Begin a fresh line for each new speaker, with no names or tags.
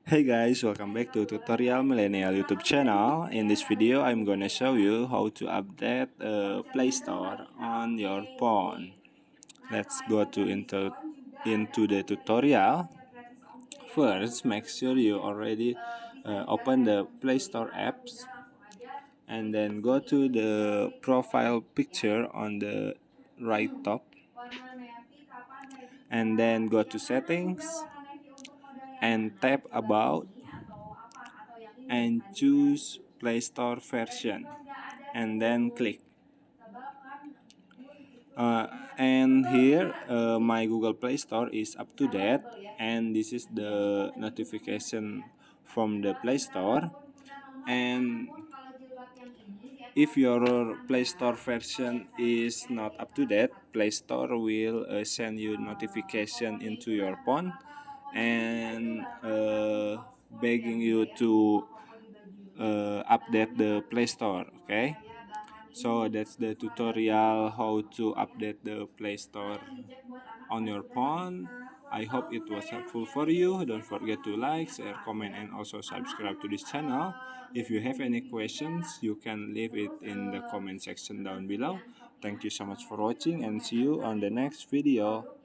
Hey guys, welcome back to Tutorial Millennial YouTube channel. In this video, I'm gonna show you how to update Play Store on your phone. Let's go into the tutorial. First, make sure you already open the Play Store apps, and then go to the profile picture on the right top, and then go to settings and tap about and choose Play Store version and then click. And here my Google Play Store is up to date, and this is the notification from the Play Store. And if your Play Store version is not up to date, Play Store will send you notification into your phone and begging you to update the Play Store. Okay, so that's the tutorial how to update the Play Store on your phone. I hope it was helpful for you. Don't forget to like, share, comment, and also subscribe to this channel. If you have any questions, you can leave it in the comment section down below. Thank you so much for watching, and see you on the next video.